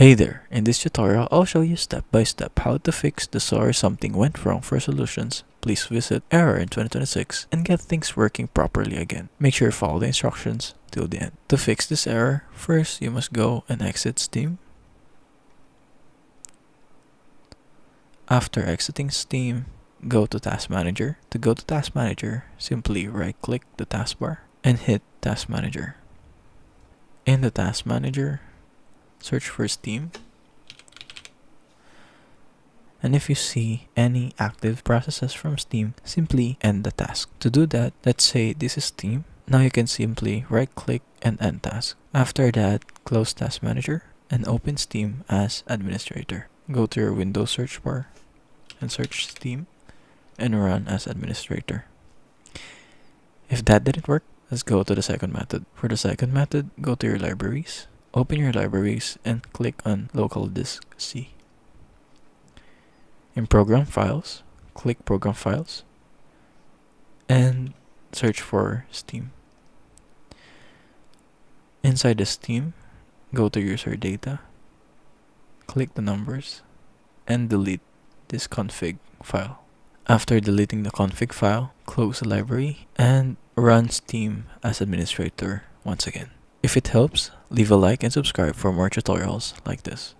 Hey there, in this tutorial I'll show you step by step how to fix the sorry something went wrong for solutions. Please visit error in 2026 and get things working properly again. Make sure you follow the instructions till the end. To fix this error, first you must go and exit Steam. After exiting Steam, go to Task Manager. To go to Task Manager, simply right click the taskbar and hit Task Manager. In the Task Manager, search for Steam, and if you see any active processes from Steam, simply end the task. To do that, let's say this is Steam. Now you can simply right click and end task. After that, close Task Manager and open Steam as administrator. Go to your Windows search bar and search Steam and run as administrator. If that didn't work, let's go to the second method. For the second method, go to your libraries. Open your libraries and click on Local Disk C. In Program Files, click Program Files and search for Steam. Inside the Steam, go to User Data, click the numbers, and delete this config file. After deleting the config file, close the library and run Steam as administrator once again. If it helps, leave a like and subscribe for more tutorials like this.